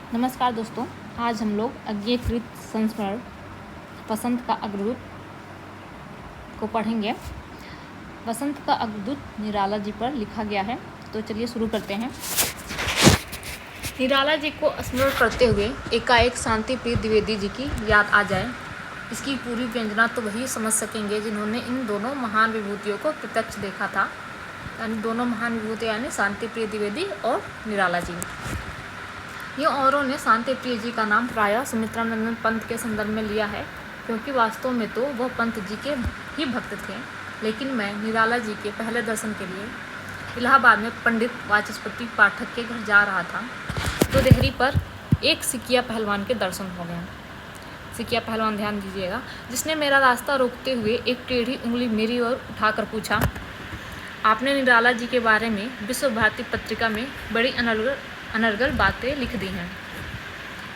नमस्कार दोस्तों, आज हम लोग अज्ञेयकृत संस्मरण वसंत का अग्रदूत को पढ़ेंगे। वसंत का अग्रदूत निराला जी पर लिखा गया है, तो चलिए शुरू करते हैं। निराला जी को स्मरण करते हुए एकाएक शांति प्रिय द्विवेदी जी की याद आ जाए, इसकी पूरी व्यंजना तो वही समझ सकेंगे जिन्होंने इन दोनों महान विभूतियों को प्रत्यक्ष देखा था। यानी दोनों महान विभूति यानी शांति प्रिय द्विवेदी और निराला जी। ये औरों ने शांति प्रिय जी का नाम प्रायः सुमित्रानंदन पंत के संदर्भ में लिया है, क्योंकि वास्तव में तो वह पंत जी के ही भक्त थे। लेकिन मैं निराला जी के पहले दर्शन के लिए इलाहाबाद में पंडित वाचस्पति पाठक के घर जा रहा था, तो देहरी पर एक सिकिया पहलवान के दर्शन हो गए। सिकिया पहलवान, ध्यान दीजिएगा, जिसने मेरा रास्ता रोकते हुए एक टेढ़ी उंगली मेरी ओर उठाकर पूछा, आपने निराला जी के बारे में विश्व भारती पत्रिका में बड़ी अनर्गल बातें लिख दी हैं।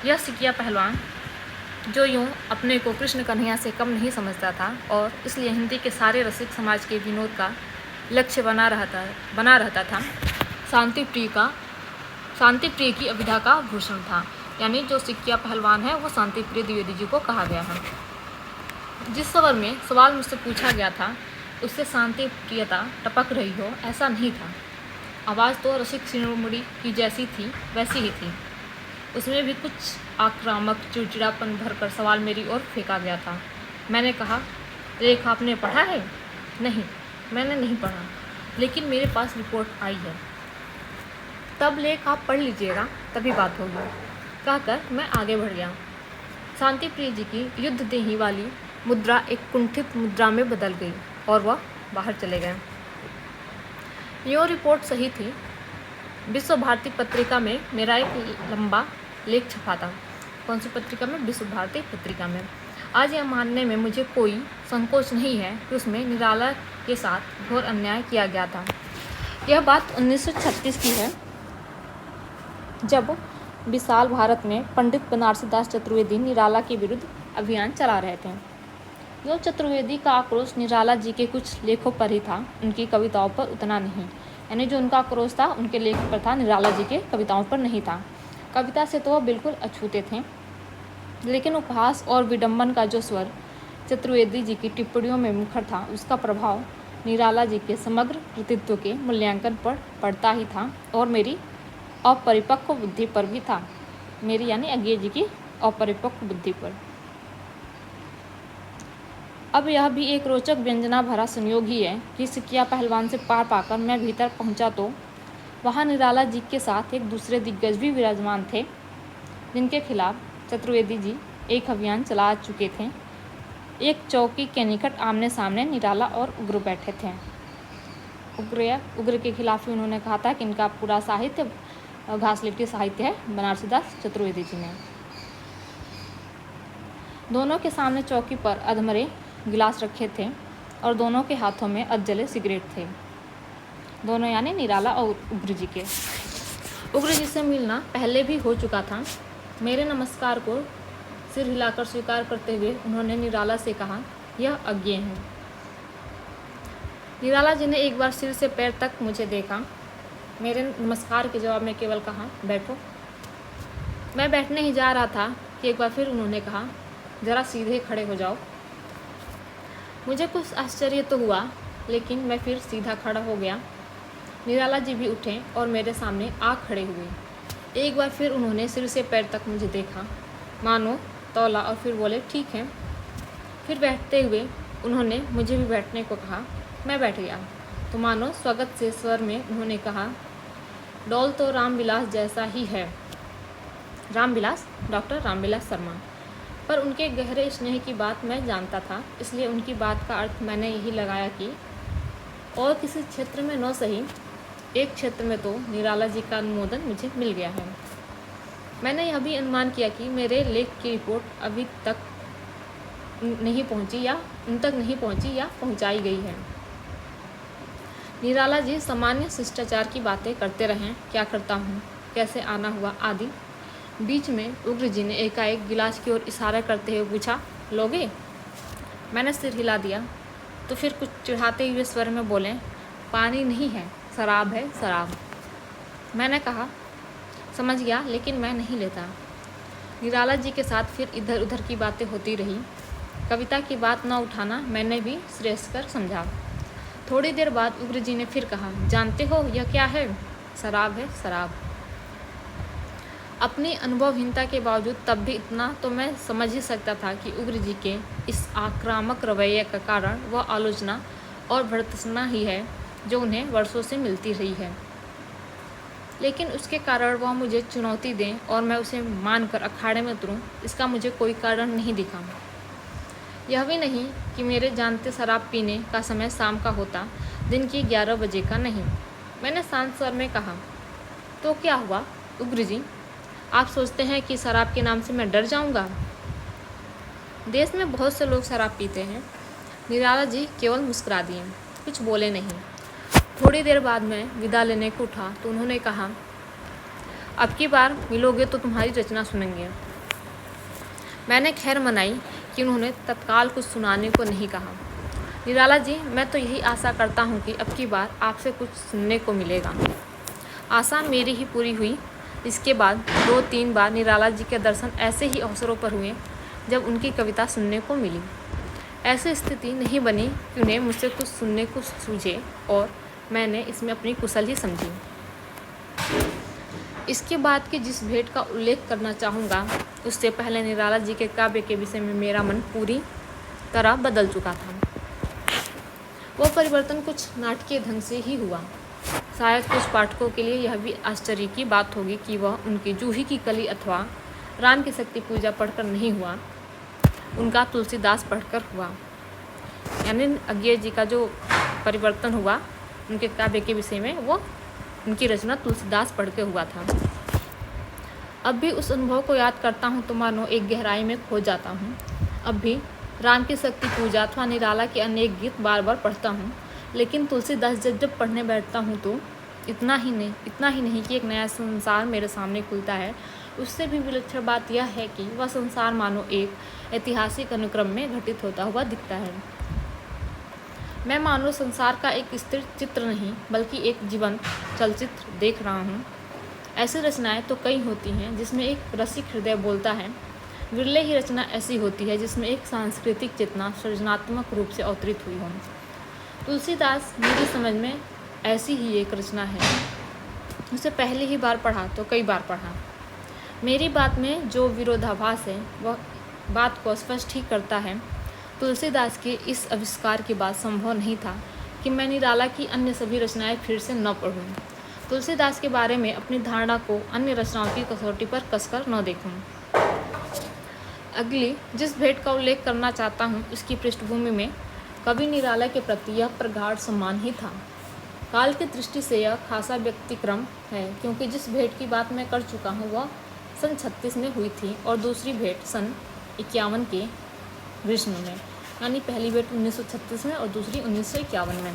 यह सिकिया पहलवान, जो यूँ अपने को कृष्ण कन्हैया से कम नहीं समझता था और इसलिए हिंदी के सारे रसिक समाज के विनोद का लक्ष्य बना रहता था, शांति प्रिय की अभिधा का भूषण था। यानी जो सिकिया पहलवान है वो शांति प्रिय द्विवेदी जी को कहा गया है। जिस सवर में सवाल मुझसे पूछा गया था उससे शांति प्रियता टपक रही हो, ऐसा नहीं था। आवाज़ तो रसिक शिरोमणि की जैसी थी वैसी ही थी। उसमें भी कुछ आक्रामक चिड़चिड़ापन भरकर सवाल मेरी ओर फेंका गया था। मैंने कहा, लेख आपने पढ़ा है? नहीं, मैंने नहीं पढ़ा, लेकिन मेरे पास रिपोर्ट आई है। तब लेख आप पढ़ लीजिएगा, तभी बात होगी, कहकर मैं आगे बढ़ गया। शांति प्रिय जी की युद्ध देही वाली मुद्रा एक कुंठित मुद्रा में बदल गई और वह बाहर चले गए। यो रिपोर्ट सही थी। विश्व भारती पत्रिका में मेरा एक लंबा लेख छपा था। कौन सी पत्रिका में? विश्व भारती पत्रिका में। आज यह मानने में मुझे कोई संकोच नहीं है कि उसमें निराला के साथ घोर अन्याय किया गया था। यह बात 1936 की है, जब विशाल भारत में पंडित बनारसी दास चतुर्वेदी निराला के विरुद्ध अभियान चला रहे थे। यो चतुर्वेदी का आक्रोश निराला जी के कुछ लेखों पर ही था, उनकी कविताओं पर उतना नहीं। यानी जो उनका आक्रोश था उनके लेख पर था, निराला जी के कविताओं पर नहीं था। कविता से तो वह बिल्कुल अछूते थे, लेकिन उपहास और विडंबन का जो स्वर चतुर्वेदी जी की टिप्पणियों में मुखर था, उसका प्रभाव निराला जी के समग्र कृतित्व के मूल्यांकन पर पड़ता ही था और मेरी अपरिपक्व बुद्धि पर भी था। मेरी यानी अज्ञेय जी की अपरिपक्व बुद्धि पर। अब यह भी एक रोचक व्यंजना भरा संयोग ही है कि सिकिया पहलवान से पार पाकर मैं भीतर पहुंचा तो वहां निराला जी के साथ एक दूसरे दिग्गज भी विराजमान थे, जिनके खिलाफ चतुर्वेदी जी एक अभियान चला चुके थे। एक चौकी के निकट आमने सामने निराला और उग्र बैठे थे। उग्र के खिलाफ ही उन्होंने कहा था कि इनका पूरा साहित्य घासलेटी साहित्य है, बनारसी दास चतुर्वेदी जी ने। दोनों के सामने चौकी पर अधमरे गिलास रखे थे और दोनों के हाथों में अधजले सिगरेट थे। दोनों यानी निराला और उग्र जी के। उग्र जी से मिलना पहले भी हो चुका था। मेरे नमस्कार को सिर हिलाकर स्वीकार करते हुए उन्होंने निराला से कहा, यह अज्ञेय है। निराला जी ने एक बार सिर से पैर तक मुझे देखा। मेरे नमस्कार के जवाब में केवल कहा, बैठो। मैं बैठने ही जा रहा था कि एक बार फिर उन्होंने कहा, ज़रा सीधे खड़े हो जाओ। मुझे कुछ आश्चर्य तो हुआ, लेकिन मैं फिर सीधा खड़ा हो गया। निराला जी भी उठे और मेरे सामने आ खड़े हुए। एक बार फिर उन्होंने सिर से पैर तक मुझे देखा, मानो तौला, और फिर बोले, ठीक है। फिर बैठते हुए उन्होंने मुझे भी बैठने को कहा। मैं बैठ गया तो मानो स्वागत से स्वर में उन्होंने कहा, डॉल तो रामविलास जैसा ही है। रामविलास, डॉक्टर रामविलास शर्मा। पर उनके गहरे स्नेह की बात मैं जानता था, इसलिए उनकी बात का अर्थ मैंने यही लगाया कि और किसी क्षेत्र में न सही, एक क्षेत्र में तो निराला जी का अनुमोदन मुझे मिल गया है। मैंने यह भी अनुमान किया कि मेरे लेख की रिपोर्ट अभी तक नहीं पहुंची या उन तक नहीं पहुंची या पहुंचाई गई है। निराला जी सामान्य शिष्टाचार की बातें करते रहें, क्या करता हूँ, कैसे आना हुआ आदि। बीच में उग्र जी ने एकाएक गिलास की ओर इशारा करते हुए पूछा, लोगे? मैंने सिर हिला दिया तो फिर कुछ चिढ़ाते हुए स्वर में बोले, पानी नहीं है, शराब है, शराब। मैंने कहा, समझ गया, लेकिन मैं नहीं लेता। निराला जी के साथ फिर इधर उधर की बातें होती रही। कविता की बात न उठाना मैंने भी श्रेयस्कर समझा। थोड़ी देर बाद उग्र जी ने फिर कहा, जानते हो यह क्या है? शराब है, शराब। अपनी अनुभवहीनता के बावजूद तब भी इतना तो मैं समझ ही सकता था कि उग्र जी के इस आक्रामक रवैये का कारण वह आलोचना और भर्त्सना ही है जो उन्हें वर्षों से मिलती रही है। लेकिन उसके कारण वह मुझे चुनौती दें और मैं उसे मानकर अखाड़े में उतरूं, इसका मुझे कोई कारण नहीं दिखा। यह भी नहीं कि मेरे जानते शराब पीने का समय शाम का होता, दिन की 11 बजे का नहीं। मैंने शांत स्वर में कहा, तो क्या हुआ उग्र जी? आप सोचते हैं कि शराब के नाम से मैं डर जाऊंगा? देश में बहुत से लोग शराब पीते हैं। निराला जी केवल मुस्कुरा दिए, कुछ बोले नहीं। थोड़ी देर बाद मैं विदा लेने को उठा तो उन्होंने कहा, अब की बार मिलोगे तो तुम्हारी रचना सुनेंगे। मैंने खैर मनाई कि उन्होंने तत्काल कुछ सुनाने को नहीं कहा। निराला जी, मैं तो यही आशा करता हूँ कि अब की बार आपसे कुछ सुनने को मिलेगा। आशा मेरी ही पूरी हुई। इसके बाद 2-3 बार निराला जी के दर्शन ऐसे ही अवसरों पर हुए जब उनकी कविता सुनने को मिली। ऐसी स्थिति नहीं बनी कि उन्हें मुझसे कुछ सुनने को सूझे और मैंने इसमें अपनी कुशल ही समझी। इसके बाद की जिस भेंट का उल्लेख करना चाहूँगा, उससे पहले निराला जी के काव्य के विषय में मेरा मन पूरी तरह बदल चुका था। वह परिवर्तन कुछ नाटकीय ढंग से ही हुआ। शायद कुछ पाठकों के लिए यह भी आश्चर्य की बात होगी कि वह उनकी जूही की कली अथवा राम की शक्ति पूजा पढ़कर नहीं हुआ, उनका तुलसीदास पढ़कर हुआ। यानी अज्ञेय जी का जो परिवर्तन हुआ उनके काव्य के विषय में, वो उनकी रचना तुलसीदास पढ़ के हुआ था। अब भी उस अनुभव को याद करता हूँ तो मानो एक गहराई में खो जाता हूँ। अब भी राम की शक्ति पूजा अथवा निराला के अनेक गीत बार बार पढ़ता हूँ, लेकिन तुलसीदास जब पढ़ने बैठता हूँ तो इतना ही नहीं कि एक नया संसार मेरे सामने खुलता है। उससे भी विलक्षण बात यह है कि वह संसार मानो एक ऐतिहासिक अनुक्रम में घटित होता हुआ दिखता है। मैं मानो संसार का एक स्थिर चित्र नहीं बल्कि एक जीवंत चलचित्र देख रहा हूँ। ऐसी रचनाएं तो कई होती हैं जिसमें एक रसिक हृदय बोलता है। विरले ही रचना ऐसी होती है जिसमें एक सांस्कृतिक चेतना सृजनात्मक रूप से अवतरित हुई हो। तुलसीदास मेरी समझ में ऐसी ही एक रचना है। उसे पहली ही बार पढ़ा तो कई बार पढ़ा। मेरी बात में जो विरोधाभास है वह बात को स्पष्ट ही करता है। तुलसीदास के इस आविष्कार के बाद संभव नहीं था कि मैं निराला की अन्य सभी रचनाएं फिर से न पढ़ूं, तुलसीदास के बारे में अपनी धारणा को अन्य रचनाओं की कसौटी पर कसकर न देखूं। अगली जिस भेंट का उल्लेख करना चाहता हूं, उसकी पृष्ठभूमि में कवि निराला के प्रति यह प्रगाढ़ सम्मान ही था। काल की दृष्टि से यह खासा व्यतिक्रम है, क्योंकि जिस भेंट की बात मैं कर चुका हूँ वह सन 36 में हुई थी और दूसरी भेंट सन 51 के ग्रीष्म में, यानी पहली भेंट 1936 में और दूसरी 1951 में।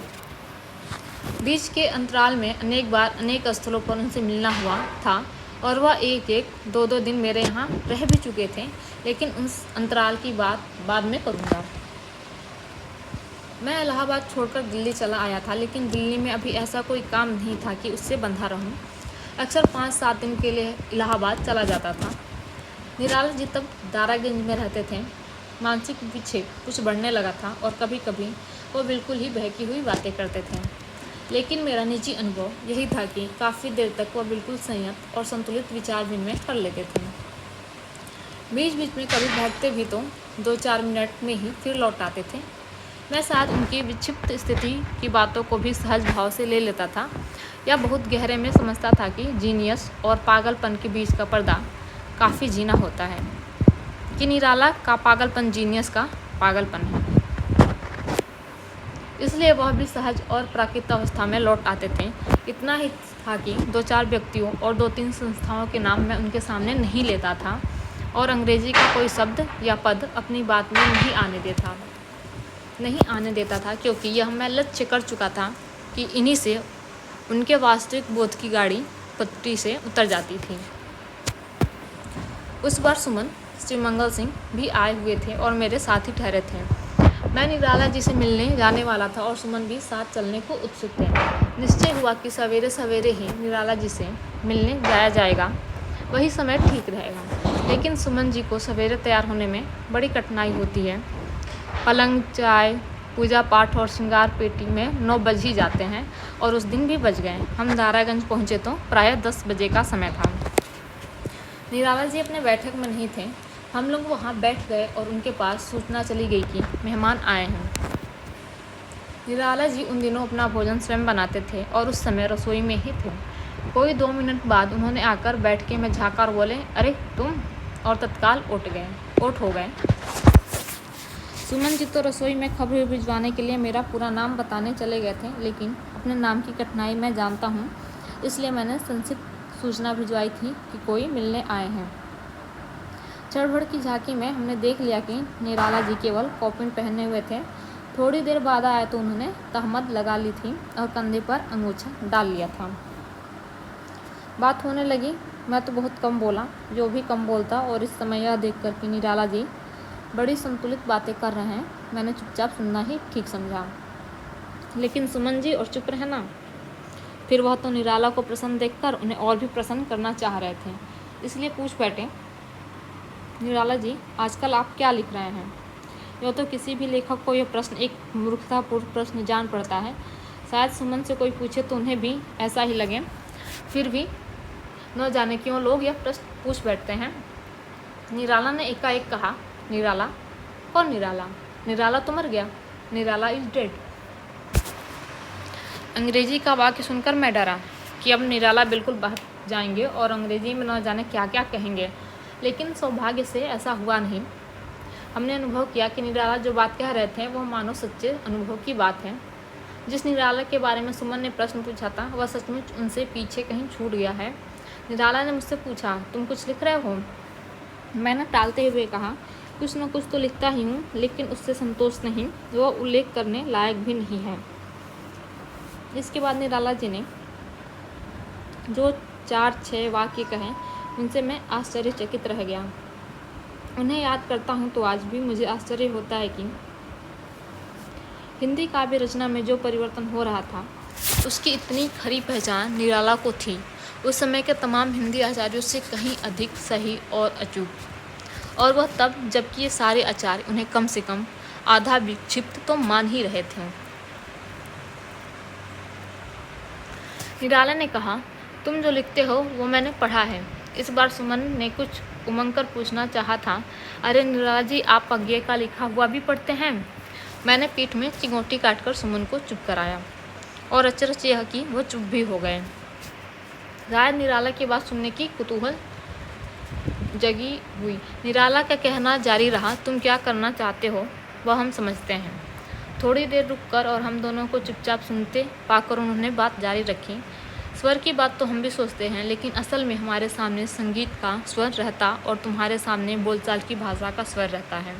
बीच के अंतराल में अनेक बार अनेक स्थलों पर उनसे मिलना हुआ था और वह 1-2 दिन मेरे यहाँ रह भी चुके थे, लेकिन उस अंतराल की बात बाद में करूँगा। मैं इलाहाबाद छोड़कर दिल्ली चला आया था, लेकिन दिल्ली में अभी ऐसा कोई काम नहीं था कि उससे बंधा रहूं। अक्सर 5-7 दिन के लिए इलाहाबाद चला जाता था। निराला जी तब दारागंज में रहते थे। मानसिक विक्षेप कुछ बढ़ने लगा था और कभी कभी वो बिल्कुल ही बहकी हुई बातें करते थे, लेकिन मेरा निजी अनुभव यही था कि काफ़ी देर तक वह बिल्कुल संयत और संतुलित विचार विनिमय कर लेते थे। बीच बीच में कभी भागते भी तो 2-4 मिनट में ही फिर लौट आते थे। मैं साथ उनकी विक्षिप्त स्थिति की बातों को भी सहज भाव से ले लेता था या बहुत गहरे में समझता था कि जीनियस और पागलपन के बीच का पर्दा काफ़ी जीना होता है, कि निराला का पागलपन जीनियस का पागलपन है। इसलिए वह भी सहज और प्राकृत अवस्था में लौट आते थे। इतना ही था कि 2-4 व्यक्तियों और 2-3 संस्थाओं के नाम मैं उनके सामने नहीं लेता था और अंग्रेजी का कोई शब्द या पद अपनी बात में नहीं आने देता था, क्योंकि यह मैं लक्ष्य कर चुका था कि इन्हीं से उनके वास्तविक बोध की गाड़ी पटरी से उतर जाती थी। उस बार सुमन श्रीमंगल सिंह भी आए हुए थे और मेरे साथ ही ठहरे थे। मैं निराला जी से मिलने जाने वाला था और सुमन भी साथ चलने को उत्सुक थे। निश्चय हुआ कि सवेरे सवेरे ही निराला जी से मिलने जाया जाएगा। वही समय ठीक रहेगा। लेकिन सुमन जी को सवेरे तैयार होने में बड़ी कठिनाई होती है। पलंग, चाय, पूजा पाठ और श्रृंगार पेटी में 9 बज ही जाते हैं और उस दिन भी बज गए। हम दारागंज पहुँचे तो प्रायः 10 बजे का समय था। निराला जी अपने बैठक में नहीं थे। हम लोग वहाँ बैठ गए और उनके पास सूचना चली गई कि मेहमान आए हैं। निराला जी उन दिनों अपना भोजन स्वयं बनाते थे और उस समय रसोई में ही थे। कोई 2 मिनट बाद उन्होंने आकर बैठ के में झाँका और बोले, अरे तुम, और तत्काल उठ हो गए। सुमन जी तो रसोई में खबर भिजवाने के लिए मेरा पूरा नाम बताने चले गए थे, लेकिन अपने नाम की कठिनाई मैं जानता हूँ, इसलिए मैंने संक्षिप्त सूचना भिजवाई थी कि कोई मिलने आए हैं। चढ़बढ़ की झांकी में हमने देख लिया कि निराला जी केवल कॉपिन पहने हुए थे। थोड़ी देर बाद आए तो उन्होंने तहमद लगा ली थी और कंधे पर अंगूछा डाल लिया था। बात होने लगी। मैं तो बहुत कम बोला, जो भी कम बोलता, और इस समय यह देखकर कि निराला जी बड़ी संतुलित बातें कर रहे हैं, मैंने चुपचाप सुनना ही ठीक समझा। लेकिन सुमन जी और चुप रहना। फिर वह तो निराला को प्रसन्न देखकर उन्हें और भी प्रसन्न करना चाह रहे थे, इसलिए पूछ बैठे, निराला जी आजकल आप क्या लिख रहे हैं? यह तो किसी भी लेखक को यह प्रश्न एक मूर्खतापूर्ण प्रश्न जान पड़ता है। शायद सुमन से कोई पूछे तो उन्हें भी ऐसा ही लगे। फिर भी न जाने क्यों लोग यह प्रश्न पूछ बैठते हैं। निराला ने एकाएक कहा, निराला? कौन निराला? निराला तो मर गया। Nirala is dead. अंग्रेजी का वाक्य सुनकर मैं डरा कि अब निराला बिल्कुल बाहर जाएंगे और अंग्रेजी में न जाने क्या क्या कहेंगे, लेकिन सौभाग्य से ऐसा हुआ नहीं। हमने अनुभव किया कि निराला जो बात कह रहे थे वह मानो सच्चे अनुभव की बात है। जिस निराला के बारे में सुमन ने प्रश्न पूछा था वह सचमुच उनसे पीछे कहीं छूट गया है। निराला ने मुझसे पूछा, तुम कुछ लिख रहे हो? मैंने टालते हुए कहा, कुछ न कुछ तो लिखता ही हूँ, लेकिन उससे संतोष नहीं, वह उल्लेख करने लायक भी नहीं है। इसके बाद निराला जी ने जो 4-6 वाक्य कहे उनसे मैं आश्चर्यचकित रह गया। उन्हें याद करता हूँ तो आज भी मुझे आश्चर्य होता है कि हिंदी काव्य रचना में जो परिवर्तन हो रहा था उसकी इतनी खरी पहचान निराला को थी। उस समय के तमाम हिंदी आचार्यों से कहीं अधिक सही और अचूक, और वह तब जबकि ये सारे आचार्य उन्हें कम से कम आधा विक्षिप्त तो मान ही रहे थे। निराला ने कहा, तुम जो लिखते हो वो मैंने पढ़ा है। इस बार सुमन ने कुछ उमंग कर पूछना चाहा था, अरे निराला जी आप पग्गे का लिखा हुआ भी पढ़ते हैं? मैंने पीठ में चिंगोटी काटकर सुमन को चुप कराया और अचरज यह कि वह चुप भी हो गए। शायद निराला की बात सुनने की कुतूहल जगी हुई। निराला का कहना जारी रहा, तुम क्या करना चाहते हो वह हम समझते हैं। थोड़ी देर रुककर और हम दोनों को चुपचाप सुनते पाकर उन्होंने बात जारी रखी, स्वर की बात तो हम भी सोचते हैं, लेकिन असल में हमारे सामने संगीत का स्वर रहता और तुम्हारे सामने बोलचाल की भाषा का स्वर रहता है।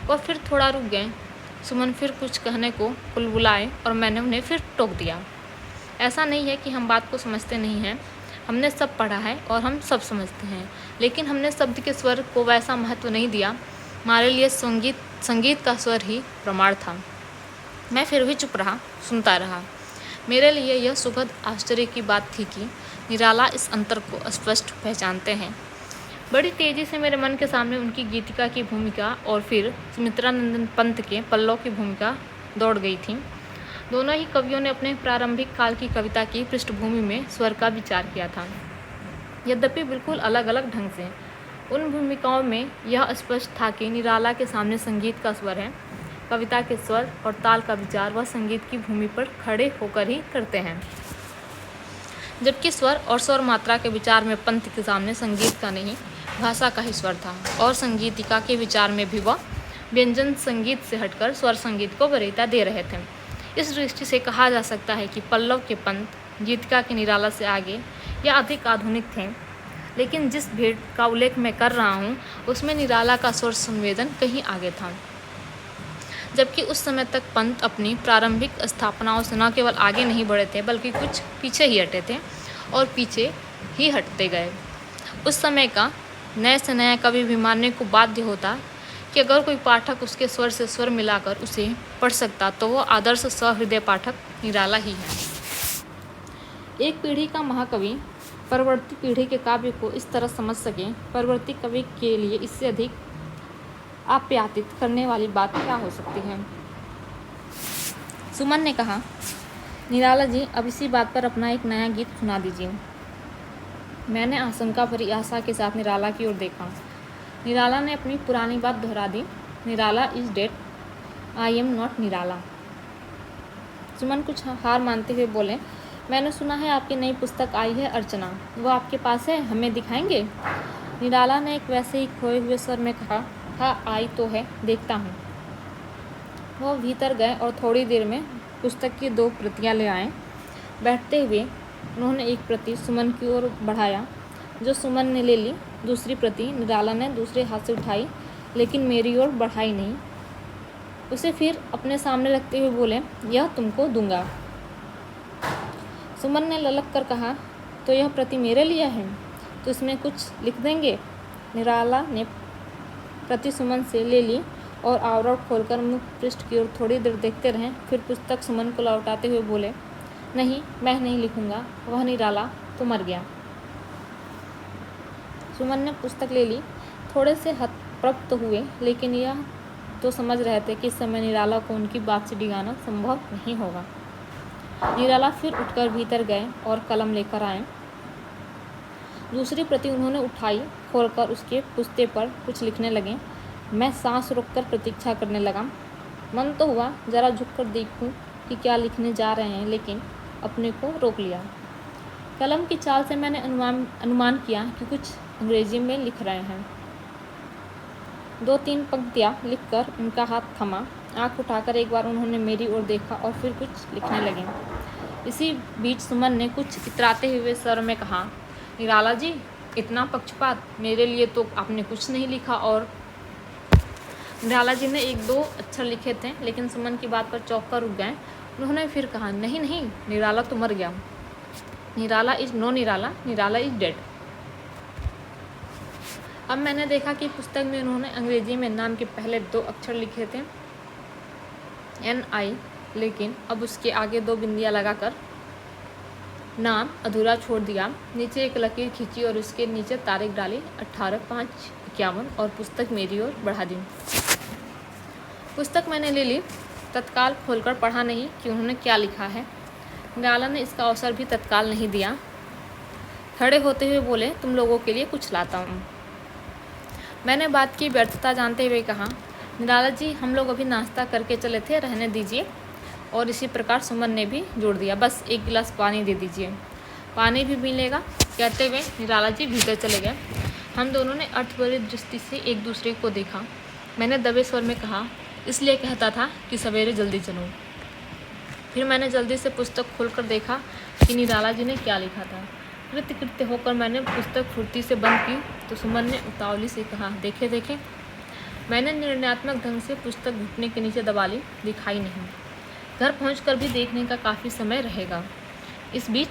वह फिर थोड़ा रुक गए। सुमन फिर कुछ कहने को कुलबुलाए और मैंने उन्हें फिर टोक दिया। ऐसा नहीं है कि हम बात को समझते नहीं हैं, हमने सब पढ़ा है और हम सब समझते हैं, लेकिन हमने शब्द के स्वर को वैसा महत्व नहीं दिया। हमारे लिए संगीत का स्वर ही प्रमाण था। मैं फिर भी चुप रहा, सुनता रहा। मेरे लिए यह सुखद आश्चर्य की बात थी कि निराला इस अंतर को स्पष्ट पहचानते हैं। बड़ी तेज़ी से मेरे मन के सामने उनकी गीतिका की भूमिका और फिर सुमित्रानंद पंत के पल्लव की भूमिका दौड़ गई थी। दोनों ही कवियों ने अपने प्रारंभिक काल की कविता की पृष्ठभूमि में स्वर का विचार किया था, यद्यपि बिल्कुल अलग अलग ढंग से। उन भूमिकाओं में यह स्पष्ट था कि निराला के सामने संगीत का स्वर है, कविता के स्वर और ताल का विचार वह संगीत की भूमि पर खड़े होकर ही करते हैं, जबकि स्वर और स्वर मात्रा के विचार में पंत के सामने संगीत का नहीं, भाषा का ही स्वर था। और संगीतिका के विचार में भी वह व्यंजन संगीत से हटकर स्वर संगीत को वरीयता दे रहे थे। इस दृष्टि से कहा जा सकता है कि पल्लव के पंत गीतिका के निराला से आगे या अधिक आधुनिक थे, लेकिन जिस भेद का उल्लेख मैं कर रहा हूँ उसमें निराला का स्वर संवेदन कहीं आगे था, जबकि उस समय तक पंत अपनी प्रारंभिक स्थापनाओं से न केवल आगे नहीं बढ़े थे बल्कि कुछ पीछे ही हटे थे और पीछे ही हटते गए। उस समय का नए से नया कवि भी मानने को बाध्य होता कि अगर कोई पाठक उसके स्वर से स्वर मिलाकर उसे पढ़ सकता तो वो आदर्श सहृदय पाठक निराला ही है। एक पीढ़ी का महाकवि परवर्ती पीढ़ी के काव्य को इस तरह समझ सकें, परवर्ती कवि के लिए इससे अधिक आप्यायित करने वाली बात क्या हो सकती है। सुमन ने कहा, निराला जी, अब इसी बात पर अपना एक नया गीत सुना दीजिए। मैंने आशंका भरी आशा के साथ निराला की ओर देखा। निराला ने अपनी पुरानी बात दोहरा दी, Nirala is dead, I am not Nirala. Suman कुछ हार मानते हुए बोले, मैंने सुना है आपकी नई पुस्तक आई है अर्चना, वो आपके पास है, हमें दिखाएंगे। निराला ने एक वैसे ही खोए हुए स्वर में कहा, हाँ आई तो है, देखता हूँ। वो भीतर गए और थोड़ी देर में पुस्तक की 2 प्रतियां ले आए। बैठते हुए उन्होंने एक प्रति सुमन की ओर बढ़ाया, जो सुमन ने ले ली। दूसरी प्रति निराला ने दूसरे हाथ से उठाई, लेकिन मेरी ओर बढ़ाई नहीं। उसे फिर अपने सामने रखते हुए बोले, यह तुमको दूंगा। सुमन ने ललक कर कहा, तो यह प्रति मेरे लिए है, तो इसमें कुछ लिख देंगे। निराला ने प्रति सुमन से ले ली और आवरण खोलकर मुख पृष्ठ की ओर थोड़ी देर देखते रहे। फिर पुस्तक सुमन को लौटाते हुए बोले, नहीं, मैं नहीं लिखूंगा, वह निराला तो मर गया। सुमन ने पुस्तक ले ली। थोड़े से हतप्रभ हुए, लेकिन यह तो समझ रहे थे कि इस समय निराला को उनकी बात से डिगाना संभव नहीं होगा। निराला फिर उठकर भीतर गए और कलम लेकर आए। दूसरी प्रति उन्होंने उठाई, खोलकर उसके पुस्ते पर कुछ लिखने लगे। मैं सांस रोककर प्रतीक्षा करने लगा। मन तो हुआ जरा झुककर देखूं कि क्या लिखने जा रहे हैं, लेकिन अपने को रोक लिया। कलम की चाल से मैंने अनुमान किया कि कुछ अंग्रेजी में लिख रहे हैं। 2-3 पंक्तियाँ लिखकर उनका हाथ थमा। आंख उठाकर एक बार उन्होंने मेरी ओर देखा और फिर कुछ लिखने लगे। इसी बीच सुमन ने कुछ इतराते हुए स्वर में कहा, निराला जी, इतना पक्षपात, मेरे लिए तो आपने कुछ नहीं लिखा। और निराला जी ने 1-2 अक्षर लिखे थे, लेकिन सुमन की बात पर चौंक कर रुक गए। उन्होंने फिर कहा, नहीं नहीं, निराला तो मर गया, Nirala is no Nirala, Nirala is dead. अब मैंने देखा कि पुस्तक में उन्होंने अंग्रेजी में नाम के पहले 2 अक्षर लिखे थे NI, लेकिन अब उसके आगे 2 बिंदियां लगाकर नाम अधूरा छोड़ दिया। नीचे एक लकीर खींची और उसके नीचे तारीख डाली 18/5/51 और पुस्तक मेरी ओर बढ़ा दी। पुस्तक मैंने ले ली। तत्काल खोलकर पढ़ा नहीं कि उन्होंने क्या लिखा है। निराला ने इसका अवसर भी तत्काल नहीं दिया। खड़े होते हुए बोले, तुम लोगों के लिए कुछ लाता हूँ। मैंने बात की व्यर्थता जानते हुए कहा, निराला जी, हम लोग अभी नाश्ता करके चले थे, रहने दीजिए। और इसी प्रकार सुमन ने भी जोड़ दिया, बस 1 गिलास पानी दे दीजिए, पानी भी मिलेगा। कहते हुए निराला जी भीतर चले गए। हम दोनों ने अर्थभरी दृष्टि से एक दूसरे को देखा। मैंने दबे स्वर में कहा, इसलिए कहता था कि सवेरे जल्दी चलो। फिर मैंने जल्दी से पुस्तक खोलकर देखा कि निराला जी ने क्या लिखा था। कृत्य होकर मैंने पुस्तक फुर्ती से बंद की तो सुमन ने उतावली से कहा, देखे देखे। मैंने निर्णयात्मक ढंग से पुस्तक घुटने के नीचे दबा ली, दिखाई नहीं। घर पहुंचकर भी देखने का काफ़ी समय रहेगा। इस बीच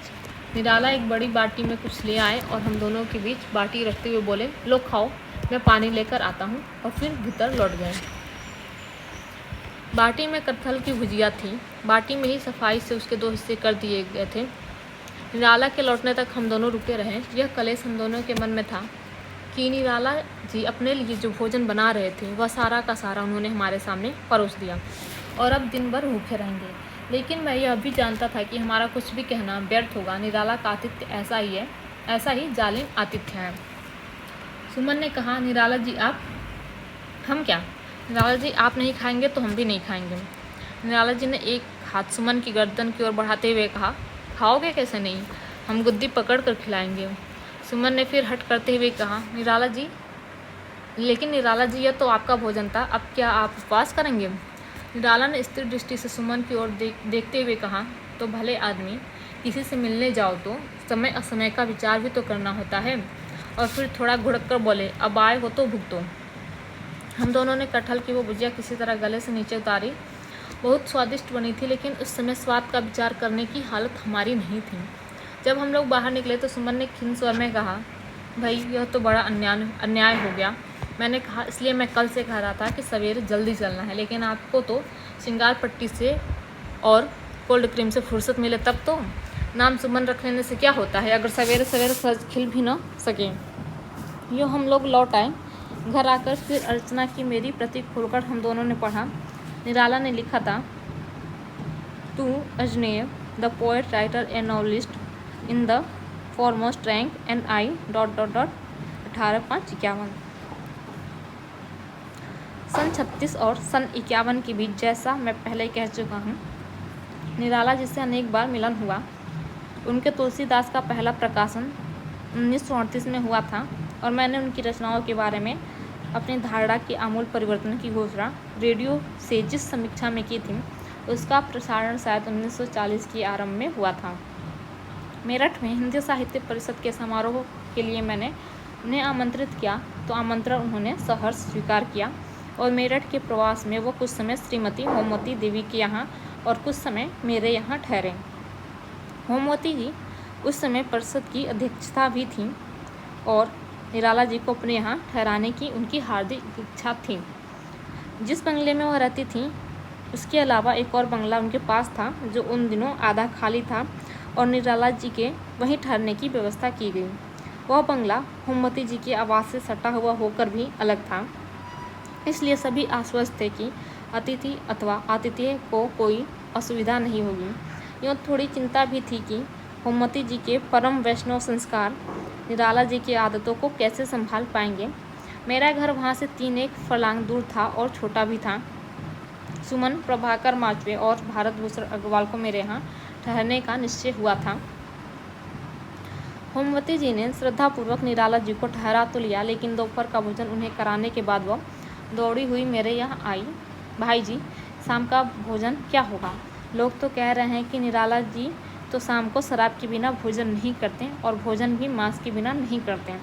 निराला एक बड़ी बाटी में कुछ ले आए और हम दोनों के बीच बाटी रखते हुए बोले, लो खाओ, मैं पानी लेकर आता हूँ। और फिर भीतर लौट गए। बाटी में कटहल की भुजिया थी। बाटी में ही सफाई से उसके 2 हिस्से कर दिए गए थे। निराला के लौटने तक हम दोनों रुके रहे। यह कलेश हम दोनों के मन में था कि निराला जी अपने लिए जो भोजन बना रहे थे वह सारा का सारा उन्होंने हमारे सामने परोस दिया और अब दिन भर भूखे रहेंगे। लेकिन मैं यह भी जानता था कि हमारा कुछ भी कहना व्यर्थ होगा। निराला का आतिथ्य ऐसा ही है, ऐसा ही जालिम आतिथ्य है। सुमन ने कहा, निराला जी आप? हम क्या? निराला जी आप नहीं खाएंगे तो हम भी नहीं खाएंगे। निराला जी ने एक हाथ सुमन की गर्दन की ओर बढ़ाते हुए कहा, खाओगे कैसे नहीं, हम गुद्दी पकड़ कर खिलाएंगे। सुमन ने फिर हट करते हुए कहा, निराला जी, लेकिन निराला जी यह तो आपका भोजन था, अब क्या आप उपवास करेंगे? निराला ने स्थिर दृष्टि से सुमन की ओर देखते हुए कहा, तो भले आदमी, किसी से मिलने जाओ तो समय असमय का विचार भी तो करना होता है। और फिर थोड़ा घुड़क कर बोले, अब आए हो तो भुगतो। हम दोनों ने कटहल की वो भुजिया किसी तरह गले से नीचे उतारी। बहुत स्वादिष्ट बनी थी, लेकिन उस समय स्वाद का विचार करने की हालत हमारी नहीं थी। जब हम लोग बाहर निकले तो सुमन ने खिन्न स्वर में कहा, भाई यह तो बड़ा अन्याय हो गया। मैंने कहा, इसलिए मैं कल से कह रहा था कि सवेरे जल्दी चलना है, लेकिन आपको तो श्रृंगार पट्टी से और कोल्ड क्रीम से फुर्सत मिले तब तो। नाम सुमन रख लेने से क्या होता है, अगर सवेरे सवेरे सज खिल भी न सके। यूँ हम लोग लौट आए। घर आकर फिर अर्चना की मेरी प्रति खोलकर हम दोनों ने पढ़ा। निराला ने लिखा था, to Agyeya the poet writer and novelist in the foremost rank and I ... 18/5/51। सन 36 और सन 51 के बीच, जैसा मैं पहले कह चुका हूँ, निराला जिससे अनेक बार मिलन हुआ। उनके तुलसीदास का पहला प्रकाशन 1938 में हुआ था और मैंने उनकी रचनाओं के बारे में अपनी धारणा के आमूल परिवर्तन की घोषणा रेडियो से जिस समीक्षा में की थी, उसका प्रसारण शायद 1940 के आरंभ में हुआ था। मेरठ में हिंदी साहित्य परिषद के समारोह के लिए मैंने उन्हें आमंत्रित किया तो आमंत्रण उन्होंने सहर्ष स्वीकार किया और मेरठ के प्रवास में वो कुछ समय श्रीमती होमवती देवी के यहाँ और कुछ समय मेरे यहाँ ठहरे। होमवती जी उस समय परिषद की अध्यक्षता भी थी और निराला जी को अपने यहाँ ठहराने की उनकी हार्दिक इच्छा थी। जिस बंगले में वह रहती थी उसके अलावा एक और बंगला उनके पास था जो उन दिनों आधा खाली था और निराला जी के वहीं ठहरने की व्यवस्था की गई। वह बंगला होमवती जी के आवास से सटा हुआ होकर भी अलग था, इसलिए सभी आश्वस्त थे कि अतिथि अथवा आतिथ्य को कोई असुविधा नहीं होगी। यूँ थोड़ी चिंता भी थी कि होमवती जी के परम वैष्णव संस्कार निराला जी की आदतों को कैसे संभाल पाएंगे। मेरा घर वहाँ से 3 फर्लांग दूर था और छोटा भी था। सुमन, प्रभाकर माचवे और भारत भूषण अग्रवाल को मेरे यहाँ ठहरने का निश्चय हुआ था। होमवती जी ने श्रद्धापूर्वक निराला जी को ठहरा तो लिया, लेकिन दोपहर का भोजन उन्हें कराने के बाद वह दौड़ी हुई मेरे यहाँ आई। भाई जी, शाम का भोजन क्या होगा? लोग तो कह रहे हैं कि निराला जी तो शाम को शराब के बिना भोजन नहीं करते और भोजन भी मांस के बिना नहीं करते।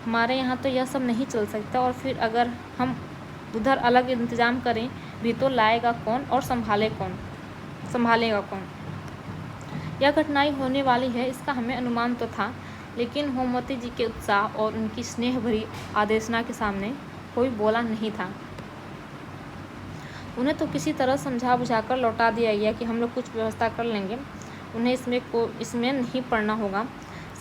हमारे यहाँ तो यह सब नहीं चल सकता और फिर अगर हम उधर अलग इंतजाम करें भी तो लाएगा कौन और संभालेगा कौन? यह घटनाएं होने वाली है इसका हमें अनुमान तो था, लेकिन होमवती जी के उत्साह और उनकी स्नेह भरी आदेशना के सामने कोई बोला नहीं था। उन्हें तो किसी तरह समझा बुझाकर लौटा दिया गया कि हम लोग कुछ व्यवस्था कर लेंगे, उन्हें इसमें नहीं पड़ना होगा।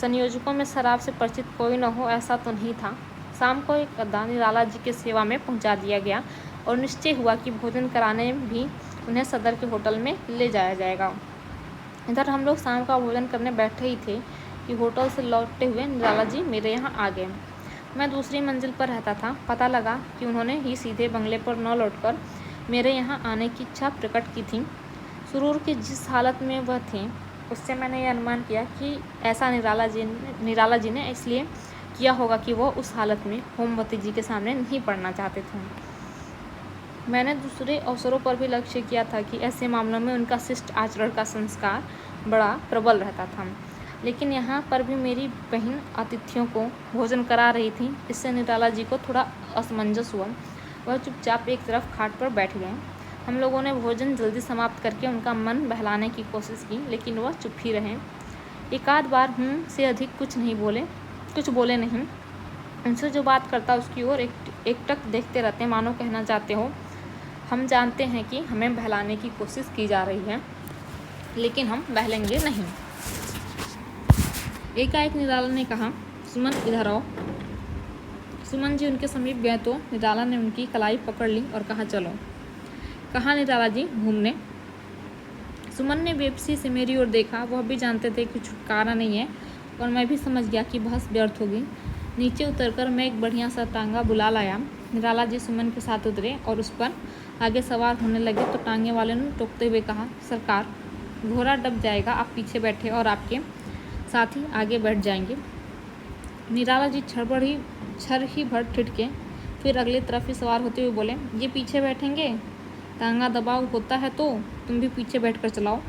संयोजकों में शराब से परिचित कोई न हो ऐसा तो नहीं था। शाम को एक गद्दा निराला जी की सेवा में पहुंचा दिया गया और निश्चय हुआ कि भोजन कराने भी उन्हें सदर के होटल में ले जाया जाएगा। इधर हम लोग शाम का भोजन करने बैठे ही थे कि होटल से लौटते हुए निराला जी मेरे यहाँ आ गए। मैं दूसरी मंजिल पर रहता था। पता लगा कि उन्होंने ही सीधे बंगले पर न लौटकर मेरे यहाँ आने की इच्छा प्रकट की थी। सुरूर की जिस हालत में वह थे उससे मैंने यह अनुमान किया कि ऐसा निराला जी ने इसलिए किया होगा कि वह उस हालत में होमवती जी के सामने नहीं पड़ना चाहते थे। मैंने दूसरे अवसरों पर भी लक्ष्य किया था कि ऐसे मामलों में उनका शिष्ट आचरण का संस्कार बड़ा प्रबल रहता था, लेकिन यहाँ पर भी मेरी बहन अतिथियों को भोजन करा रही थी। इससे निराला जी को थोड़ा असमंजस हुआ। वह चुपचाप एक तरफ खाट पर बैठ गए। हम लोगों ने भोजन जल्दी समाप्त करके उनका मन बहलाने की कोशिश की, लेकिन वह चुप ही रहे। एक आध बार से अधिक कुछ बोले नहीं। उनसे जो बात करता उसकी ओर एकटक देखते रहते, मानो कहना चाहते हो हम जानते हैं कि हमें बहलाने की कोशिश की जा रही है, लेकिन हम बहलेंगे नहीं। एकाएक निराला ने कहा, सुमन इधर आओ। सुमन जी उनके समीप गए तो निराला ने उनकी कलाई पकड़ ली और कहा, चलो। कहाँ निराला जी? घूमने। सुमन ने बेबसी से मेरी ओर देखा। वह भी जानते थे कि छुटकारा नहीं है और मैं भी समझ गया कि बहस व्यर्थ होगी। नीचे उतरकर मैं एक बढ़िया सा टांगा बुला लाया। निराला जी सुमन के साथ उतरे और उस पर आगे सवार होने लगे तो टांगे वाले ने टोकते हुए कहा, सरकार, घोड़ा डब जाएगा, आप पीछे बैठे और आपके साथी आगे बैठ जाएंगे। निराला जी छर ही भर ठिठके, फिर अगली तरफ ही सवार होते हुए बोले, ये पीछे बैठेंगे? टांगा दबाव होता है तो तुम भी पीछे बैठकर चलाओ,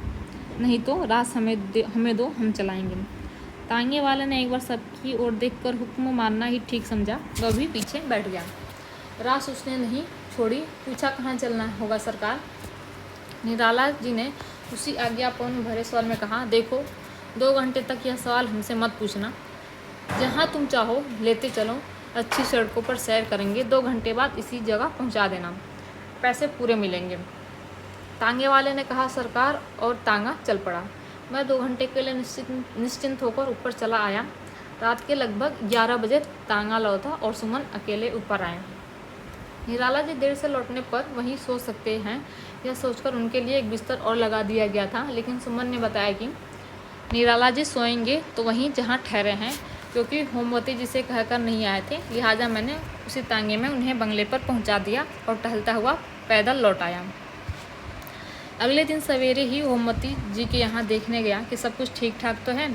नहीं तो रास हमें दो, हम चलाएंगे। टांगे वाले ने एक बार सबकी ओर देखकर हुक्म मारना ही ठीक समझा। वह भी पीछे बैठ गया। रास उसने नहीं छोड़ी। पूछा, कहाँ चलना होगा सरकार? निराला जी ने उसी आज्ञापूर्ण भरे स्वर में कहा, देखो 2 घंटे तक यह सवाल हमसे मत पूछना। जहाँ तुम चाहो लेते चलो, अच्छी सड़कों पर सैर करेंगे। 2 घंटे बाद इसी जगह पहुँचा देना, पैसे पूरे मिलेंगे। टांगे वाले ने कहा, सरकार, और टांगा चल पड़ा। मैं 2 घंटे के लिए निश्चिंत होकर ऊपर चला आया। रात के लगभग 11 बजे तांगा लौटा और सुमन अकेले ऊपर आए। निराला जी देर से लौटने पर वहीं सो सकते हैं, यह सोचकर उनके लिए एक बिस्तर और लगा दिया गया था, लेकिन सुमन ने बताया कि निराला जी सोएंगे तो वहीं जहाँ ठहरे हैं, क्योंकि होमवती जी से कहकर नहीं आए थे, लिहाजा मैंने उसी तांगे में उन्हें बंगले पर पहुंचा दिया और टहलता हुआ पैदल लौट आया। अगले दिन सवेरे ही होमवती जी के यहाँ देखने गया कि सब कुछ ठीक ठाक तो है।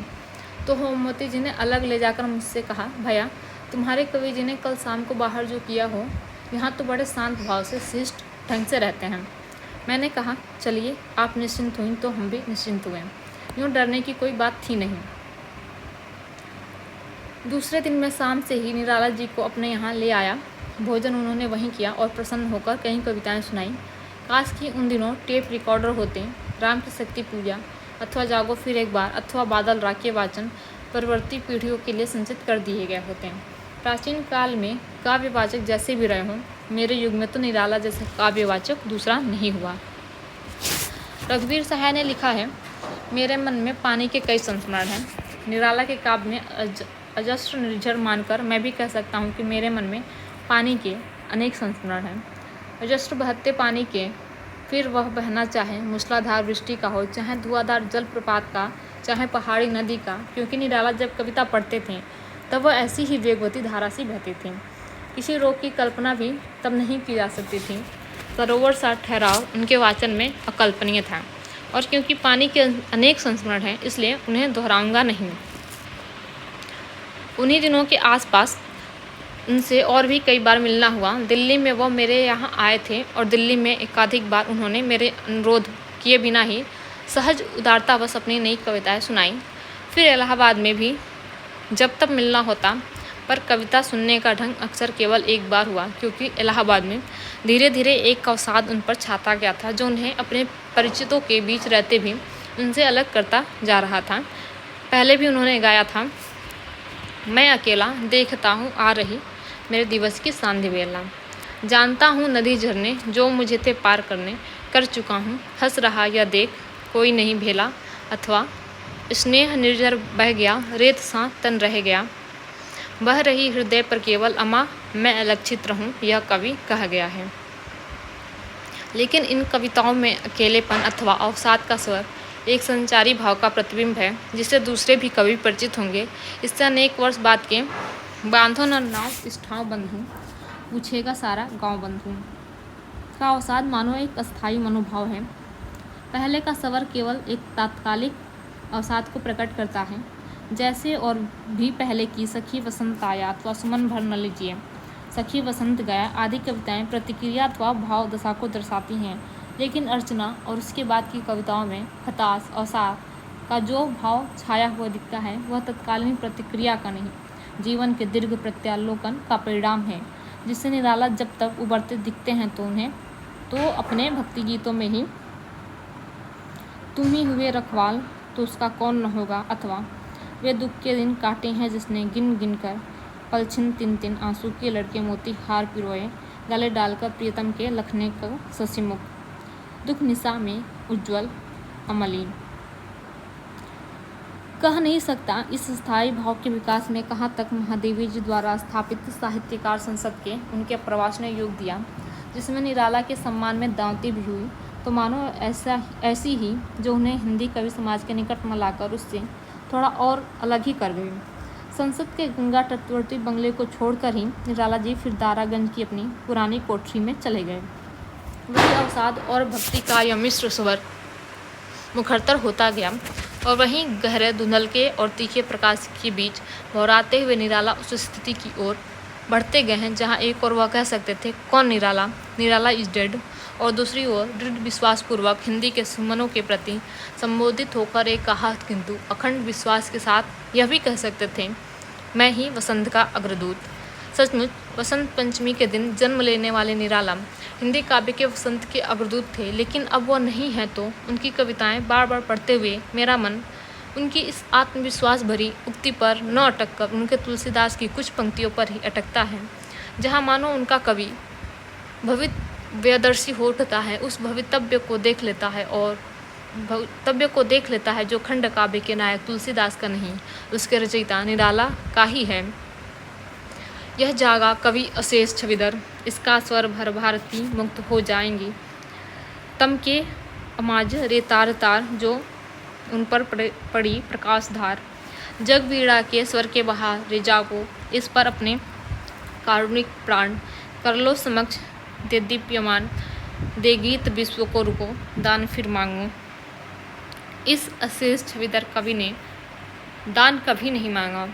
तो होमवती जी ने अलग ले जाकर मुझसे कहा, भैया तुम्हारे कवि जी ने कल शाम को बाहर जो किया हो, यहाँ तो बड़े शांत भाव से शिष्ट ढंग से रहते हैं। मैंने कहा, चलिए आप निश्चिंत हुई तो हम भी निश्चिंत हुए, यूँ डरने की कोई बात थी नहीं। दूसरे दिन मैं शाम से ही निराला जी को अपने यहाँ ले आया। भोजन उन्होंने वहीं किया और प्रसन्न होकर कई कविताएं सुनाई। काश कि उन दिनों टेप रिकॉर्डर होते, राम की शक्ति पूजा अथवा जागो फिर एक बार अथवा बादल राके वाचन परवर्ती पीढ़ियों के लिए संचित कर दिए गए होते। प्राचीन काल में काव्यवाचक जैसे भी रहे हों, मेरे युग में तो निराला जैसा काव्यवाचक दूसरा नहीं हुआ। रघुवीर सहाय ने लिखा है, मेरे मन में पानी के कई संस्मरण हैं। निराला के काव्य में अजस्र निर्झर मानकर मैं भी कह सकता हूँ कि मेरे मन में पानी के अनेक संस्मरण हैं। अजस्र बहते पानी के, फिर वह बहना चाहे मूसलाधार वृष्टि का हो, चाहे धुआंधार जलप्रपात का, चाहे पहाड़ी नदी का, क्योंकि निराला जब कविता पढ़ते थे तब वह ऐसी ही वेगवती धारा सी बहती थी। किसी रोग की कल्पना भी तब नहीं की जा सकती थी। सरोवर सा ठहराव उनके वाचन में अकल्पनीय था, और क्योंकि पानी के अनेक संस्मरण हैं इसलिए उन्हें दोहराऊंगा नहीं। उन्हीं दिनों के आसपास उनसे और भी कई बार मिलना हुआ। दिल्ली में वो मेरे यहाँ आए थे और दिल्ली में एकाधिक बार उन्होंने मेरे अनुरोध किए बिना ही सहज उदारतावश अपनी नई कविताएं सुनाई। फिर इलाहाबाद में भी जब तब मिलना होता, पर कविता सुनने का ढंग अक्सर केवल एक बार हुआ, क्योंकि इलाहाबाद में धीरे धीरे एक अवसाद उन पर छाता गया था जो उन्हें अपने परिचितों के बीच रहते भी उनसे अलग करता जा रहा था। पहले भी उन्होंने गाया था, मैं अकेला देखता हूँ आ रही मेरे दिवस की सांध्य बेला, जानता हूँ नदी झरने जो मुझे थे पार करने, कर चुका हूँ हंस रहा या देख कोई नहीं भेला, अथवा स्नेह निर्जर बह गया रेत सा तन रह गया, बह रही हृदय पर केवल अमा मैं अलक्षित रहूँ, यह कवि कहा गया है। लेकिन इन कविताओं में अकेलेपन अथवा अवसाद का स्वर एक संचारी भाव का प्रतिबिंब है, जिससे दूसरे भी कवि परिचित होंगे। इससे अनेक वर्ष बाद के बांधो न नाव इस ठाव बंधु, पूछेगा सारा गांव बंधु का अवसाद मानो एक अस्थायी मनोभाव है। पहले का स्वर केवल एक तात्कालिक अवसाद को प्रकट करता है, जैसे और भी पहले की सखी वसंत आया अथवा सुमन भर न लीजिए, सखी वसंत गया आदि कविताएं प्रतिक्रिया अथवा भाव दशा को दर्शाती हैं। लेकिन अर्चना और उसके बाद की कविताओं में हताश अवसाद का जो भाव छाया हुआ दिखता है, वह तत्कालीन प्रतिक्रिया का नहीं, जीवन के दीर्घ प्रत्यालोकन का परिणाम है, जिससे निराला जब तक उभरते दिखते हैं तो उन्हें तो अपने भक्ति गीतों में ही तुम ही हुए रखवाल तो उसका कौन न होगा, अथवा वे दुख के दिन काटे हैं जिसने गिन गिन कर पलछिन तिन तिन आंसू के लड़के मोती हार पिरोए, गले डालकर प्रियतम के लखने का शशिमुख, दुख निशा में उज्ज्वल अमलीन। कह नहीं सकता इस स्थायी भाव के विकास में कहाँ तक महादेवी जी द्वारा स्थापित साहित्यकार संसद के उनके प्रवास ने योग दिया, जिसमें निराला के सम्मान में दांवती भी हुई, तो मानो ऐसी ही जो उन्हें हिंदी कवि समाज के निकट में लाकर उससे थोड़ा और अलग ही कर गई। संसद के गंगा तटवर्ती बंगले को छोड़कर ही निराला जी फिर दारागंज की अपनी पुरानी कोठरी में चले गए। वही अवसाद और भक्ति का यह मिश्र स्वर मुखरतर होता गया, और वहीं गहरे धुंधलके और तीखे प्रकाश के बीच भौराते हुए निराला उस स्थिति की ओर बढ़ते गए हैं जहां एक और वह कह सकते थे, कौन निराला, निराला इज डेड, और दूसरी ओर दृढ़ विश्वासपूर्वक हिंदी के सुमनों के प्रति संबोधित होकर एक आहत किंतु अखंड विश्वास के साथ यह भी कह सकते थे, मैं ही वसंत का अग्रदूत। सचमुच वसंत पंचमी के दिन जन्म लेने वाले निराला हिंदी काव्य के वसंत के अग्रदूत थे, लेकिन अब वह नहीं है, तो उनकी कविताएं बार बार पढ़ते हुए मेरा मन उनकी इस आत्मविश्वास भरी उक्ति पर न अटक कर उनके तुलसीदास की कुछ पंक्तियों पर ही अटकता है, जहाँ मानो उनका कवि भवित व्यदर्शी हो उठता है, उस भवितव्य को देख लेता है और भवितव्य को देख लेता है जो खंड काव्य के नायक तुलसीदास का नहीं, उसके रचयिता निराला का ही है। यह जागा कवि अशेष छविदर, इसका स्वर भर भारती मुक्त हो जाएंगी। तम के अमाज रे तार तार, जो उन पर पड़ी प्रकाश धार। जग वीणा के स्वर के बहा रे जागो, इस पर अपने कारुणिक प्राण कर लो समक्ष दे दीप्यमान। दे गीत विश्व को रुको, दान फिर मांगो। इस अशेष छविदर कवि ने दान कभी नहीं मांगा,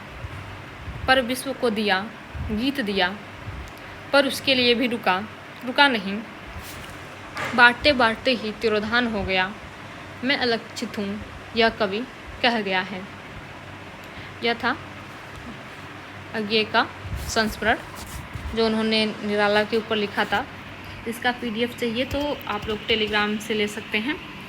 पर विश्व को दिया, गीत दिया, पर उसके लिए भी रुका नहीं। बांटते बांटते ही तिरोधान हो गया। मैं अलक्षित हूँ, यह कवि कह गया है। यह था अज्ञे का संस्मरण जो उन्होंने निराला के ऊपर लिखा था। इसका PDF चाहिए तो आप लोग टेलीग्राम से ले सकते हैं।